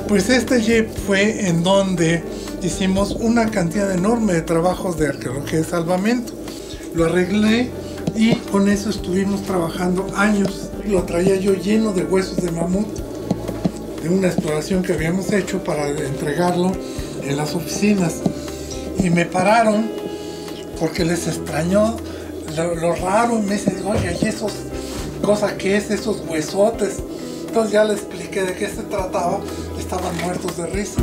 Pues este jeep fue en donde hicimos una cantidad enorme de trabajos de arqueología de salvamento. Lo arreglé y con eso estuvimos trabajando años. Lo traía yo lleno de huesos de mamut, de una exploración que habíamos hecho para entregarlo en las oficinas. Y me pararon porque les extrañó lo raro, y me dicen, oye, ¿y esos cosas qué es, esos huesotes? Entonces ya les expliqué de qué se trataba, estaban muertos de risa.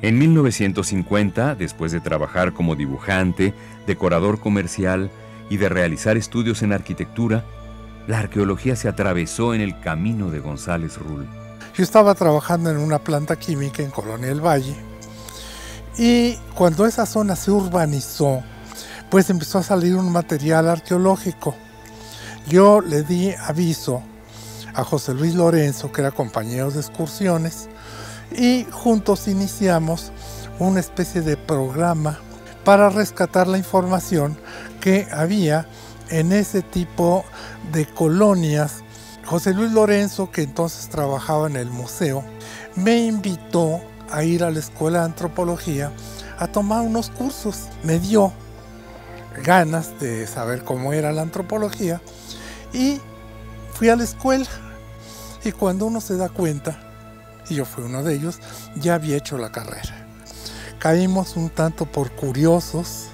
En 1950, después de trabajar como dibujante, decorador comercial y de realizar estudios en arquitectura, la arqueología se atravesó en el camino de González Rull. Yo estaba trabajando en una planta química en Colonia del Valle y cuando esa zona se urbanizó, pues empezó a salir un material arqueológico. Yo le di aviso a José Luis Lorenzo, que era compañero de excursiones, y juntos iniciamos una especie de programa para rescatar la información que había en ese tipo de colonias. José Luis Lorenzo, que entonces trabajaba en el museo, me invitó a ir a la escuela de antropología a tomar unos cursos. Me dio ganas de saber cómo era la antropología y fui a la escuela. Y cuando uno se da cuenta, y yo fui uno de ellos, ya había hecho la carrera. Caímos un tanto por curiosos,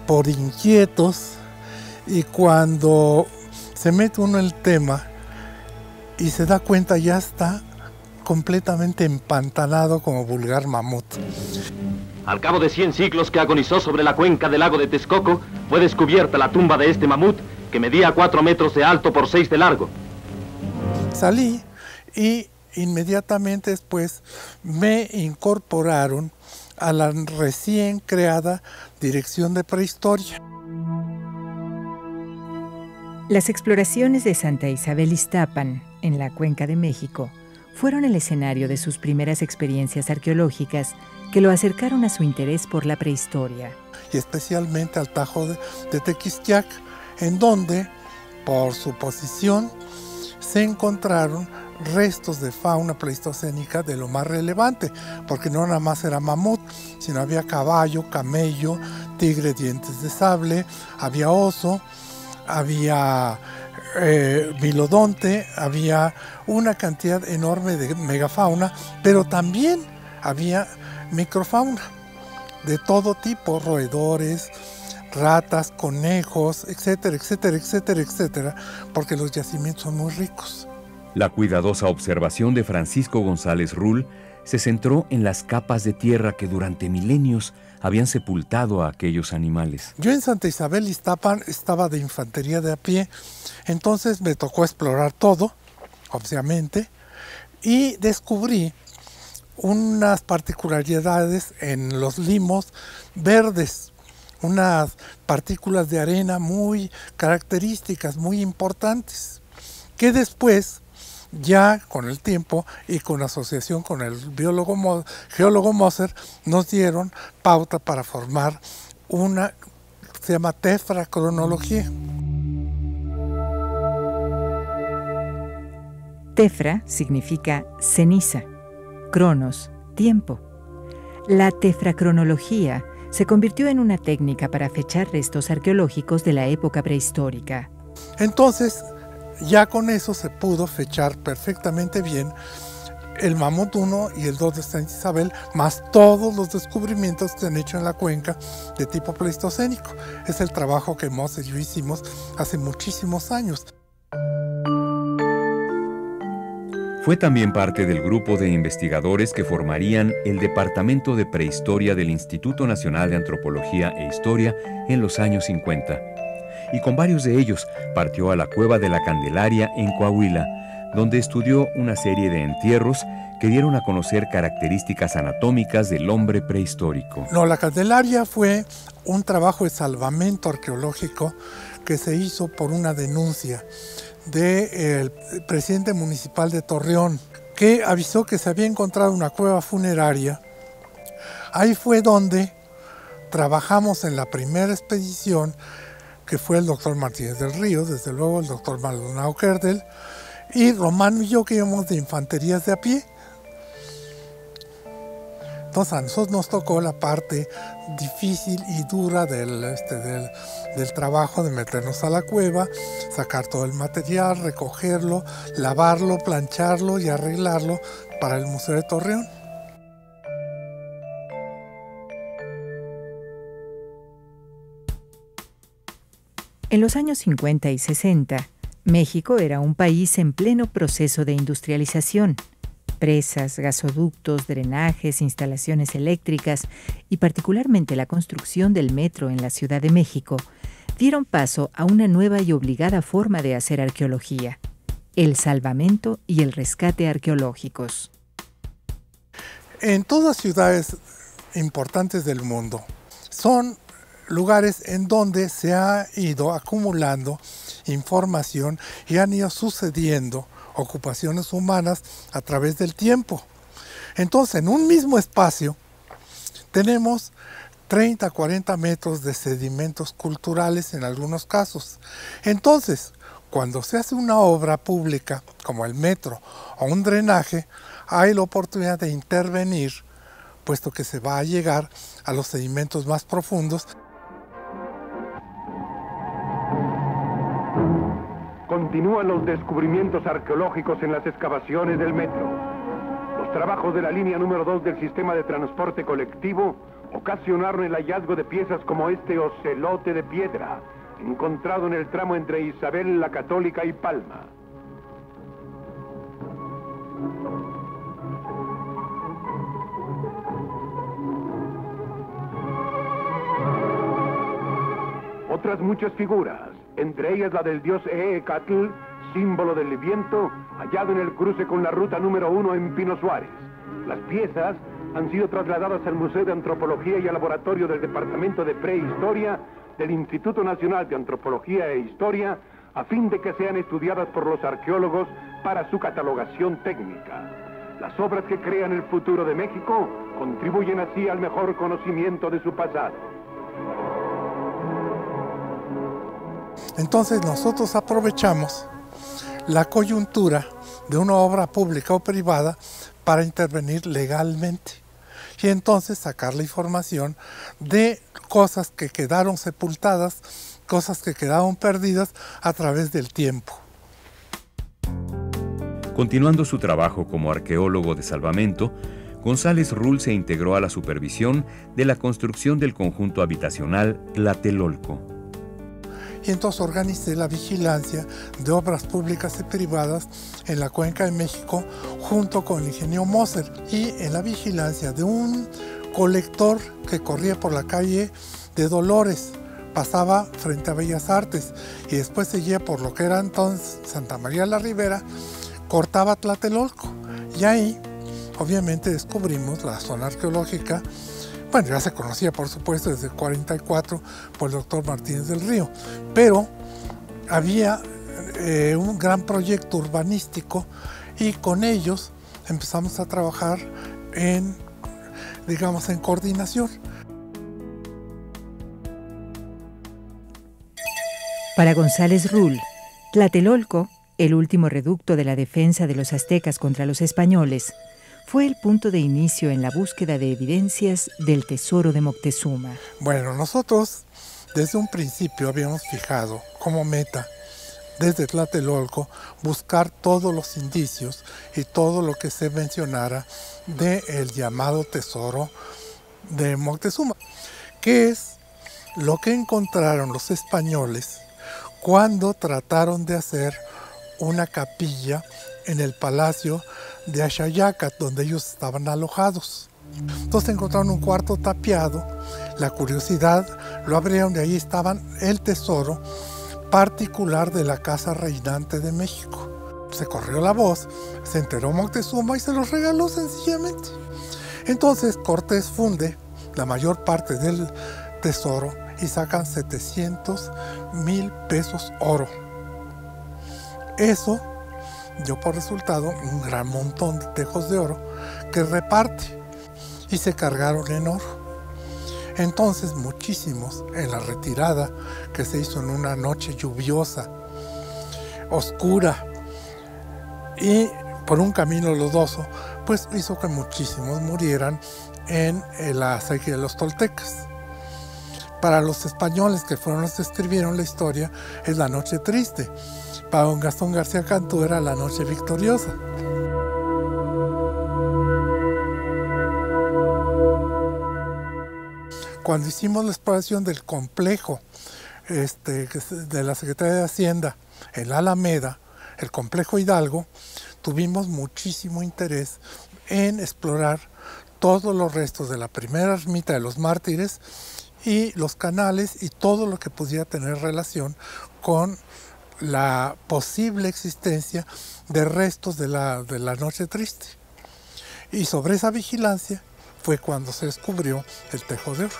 por inquietos, y cuando se mete uno en el tema y se da cuenta, ya está completamente empantanado como vulgar mamut. Al cabo de 100 siglos que agonizó sobre la cuenca del lago de Texcoco, fue descubierta la tumba de este mamut, que medía 4 metros de alto por 6 de largo. Salí y inmediatamente después me incorporaron a la recién creada Dirección de Prehistoria. Las exploraciones de Santa Isabel Iztapan, en la Cuenca de México, fueron el escenario de sus primeras experiencias arqueológicas que lo acercaron a su interés por la prehistoria. Y especialmente al Tajo de Tequisquiac, en donde, por su posición, se encontraron restos de fauna pleistocénica de lo más relevante, porque no nada más era mamut, sino había caballo, camello, tigre, dientes de sable, había oso, había milodonte, había una cantidad enorme de megafauna, pero también había microfauna de todo tipo, roedores, ratas, conejos, etcétera, etcétera, etcétera, etcétera, porque los yacimientos son muy ricos. La cuidadosa observación de Francisco González Rull se centró en las capas de tierra que durante milenios habían sepultado a aquellos animales. Yo en Santa Isabel Iztapan estaba de infantería de a pie, entonces me tocó explorar todo, obviamente, y descubrí unas particularidades en los limos verdes, unas partículas de arena muy características, muy importantes, que después, ya con el tiempo y con asociación con el geólogo Moser, nos dieron pauta para formar una que se llama tefracronología. Tefra significa ceniza, cronos, tiempo. La tefracronología se convirtió en una técnica para fechar restos arqueológicos de la época prehistórica. Entonces, ya con eso se pudo fechar perfectamente bien el mamut 1 y el 2 de Santa Isabel, más todos los descubrimientos que se han hecho en la cuenca de tipo pleistocénico. Es el trabajo que Moser y yo hicimos hace muchísimos años. Fue también parte del grupo de investigadores que formarían el Departamento de Prehistoria del Instituto Nacional de Antropología e Historia en los años 50. Y con varios de ellos partió a la Cueva de la Candelaria en Coahuila, donde estudió una serie de entierros que dieron a conocer características anatómicas del hombre prehistórico. No, la Candelaria fue un trabajo de salvamento arqueológico que se hizo por una denuncia del presidente municipal de Torreón, que avisó que se había encontrado una cueva funeraria. Ahí fue donde trabajamos en la primera expedición, que fue el doctor Martínez del Río, desde luego el doctor Maldonado Kerdel, y Román y yo, que íbamos de infanterías de a pie. Entonces a nosotros nos tocó la parte difícil y dura del trabajo de meternos a la cueva, sacar todo el material, recogerlo, lavarlo, plancharlo y arreglarlo para el Museo de Torreón. En los años 50 y 60, México era un país en pleno proceso de industrialización. Presas, gasoductos, drenajes, instalaciones eléctricas y particularmente la construcción del metro en la Ciudad de México dieron paso a una nueva y obligada forma de hacer arqueología: el salvamento y el rescate arqueológicos. En todas ciudades importantes del mundo son lugares en donde se ha ido acumulando información y han ido sucediendo ocupaciones humanas a través del tiempo. Entonces, en un mismo espacio tenemos 30, 40 metros de sedimentos culturales en algunos casos. Entonces, cuando se hace una obra pública, como el metro o un drenaje, hay la oportunidad de intervenir, puesto que se va a llegar a los sedimentos más profundos. Continúan los descubrimientos arqueológicos en las excavaciones del metro. Los trabajos de la línea número 2 del sistema de transporte colectivo ocasionaron el hallazgo de piezas como este ocelote de piedra, encontrado en el tramo entre Isabel la Católica y Palma. Otras muchas figuras, entre ellas la del dios Eecatl, símbolo del viento, hallado en el cruce con la ruta número 1 en Pino Suárez. Las piezas han sido trasladadas al Museo de Antropología y al Laboratorio del Departamento de Prehistoria del Instituto Nacional de Antropología e Historia, a fin de que sean estudiadas por los arqueólogos para su catalogación técnica. Las obras que crean el futuro de México contribuyen así al mejor conocimiento de su pasado. Entonces nosotros aprovechamos la coyuntura de una obra pública o privada para intervenir legalmente y entonces sacar la información de cosas que quedaron sepultadas, cosas que quedaron perdidas a través del tiempo. Continuando su trabajo como arqueólogo de salvamento, González Rull se integró a la supervisión de la construcción del conjunto habitacional Tlatelolco. Y entonces organicé la vigilancia de obras públicas y privadas en la Cuenca de México junto con el ingeniero Moser, y en la vigilancia de un colector que corría por la calle de Dolores, pasaba frente a Bellas Artes y después seguía por lo que era entonces Santa María la Ribera, cortaba Tlatelolco, y ahí obviamente descubrimos la zona arqueológica. Bueno, ya se conocía, por supuesto, desde el 44 por el doctor Martínez del Río, pero había un gran proyecto urbanístico y con ellos empezamos a trabajar en coordinación. Para González Rull, Tlatelolco, el último reducto de la defensa de los aztecas contra los españoles, fue el punto de inicio en la búsqueda de evidencias del tesoro de Moctezuma. Bueno, nosotros desde un principio habíamos fijado como meta, desde Tlatelolco, buscar todos los indicios y todo lo que se mencionara del llamado tesoro de Moctezuma, que es lo que encontraron los españoles cuando trataron de hacer una capilla en el palacio de Axayacat, donde ellos estaban alojados. Entonces encontraron un cuarto tapiado, la curiosidad, lo abrieron y ahí estaban el tesoro particular de la casa reinante de México. Se corrió la voz, se enteró Moctezuma y se los regaló sencillamente. Entonces Cortés funde la mayor parte del tesoro y sacan 700,000 pesos oro. Eso dio por resultado un gran montón de tejos de oro que reparte y se cargaron en oro. Entonces muchísimos en la retirada que se hizo en una noche lluviosa, oscura y por un camino lodoso, pues hizo que muchísimos murieran en la sequía de los toltecas. Para los españoles, que fueron los que escribieron la historia, es la noche triste. Para don Gastón García Cantú era la noche victoriosa. Cuando hicimos la exploración del complejo de la Secretaría de Hacienda en la Alameda, el complejo Hidalgo, tuvimos muchísimo interés en explorar todos los restos de la primera ermita de los mártires y los canales y todo lo que pudiera tener relación con la posible existencia de restos de la noche triste. Y sobre esa vigilancia fue cuando se descubrió el Tejo de Oro.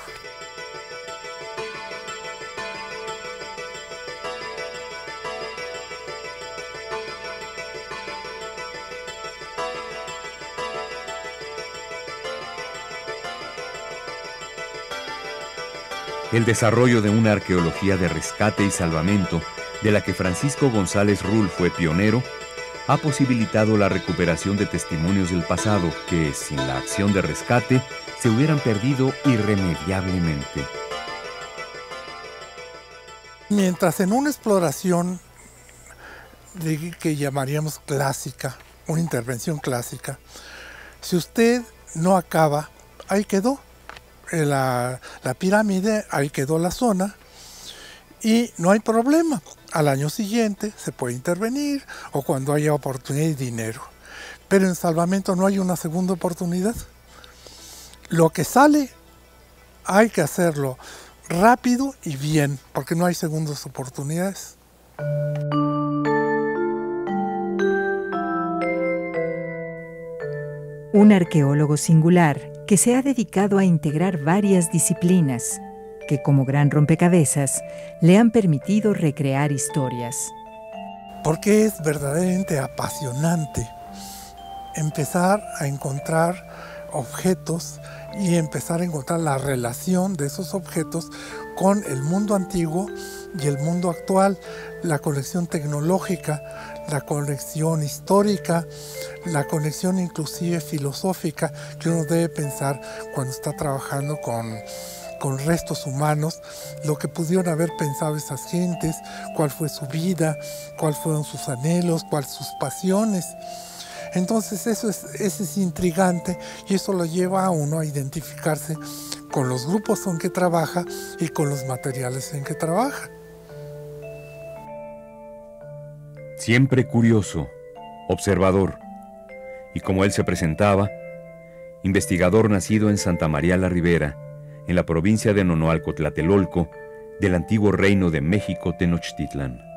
El desarrollo de una arqueología de rescate y salvamento, de la que Francisco González Rull fue pionero, ha posibilitado la recuperación de testimonios del pasado que, sin la acción de rescate, se hubieran perdido irremediablemente. Mientras en una exploración que llamaríamos clásica, una intervención clásica, si usted no acaba, ahí quedó. La pirámide, ahí quedó la zona y no hay problema. Al año siguiente se puede intervenir o cuando haya oportunidad y dinero. Pero en salvamento no hay una segunda oportunidad. Lo que sale hay que hacerlo rápido y bien, porque no hay segundas oportunidades. Un arqueólogo singular que se ha dedicado a integrar varias disciplinas que, como gran rompecabezas, le han permitido recrear historias. Porque es verdaderamente apasionante empezar a encontrar objetos y empezar a encontrar la relación de esos objetos con el mundo antiguo y el mundo actual, la conexión tecnológica, la conexión histórica, la conexión inclusive filosófica que uno debe pensar cuando está trabajando con restos humanos, lo que pudieron haber pensado esas gentes, cuál fue su vida, cuáles fueron sus anhelos, cuáles sus pasiones. Entonces eso es intrigante y eso lo lleva a uno a identificarse con los grupos en que trabaja y con los materiales en que trabaja. Siempre curioso, observador, y como él se presentaba, investigador nacido en Santa María la Ribera, en la provincia de Nonoalco, Tlatelolco, del antiguo reino de México Tenochtitlan.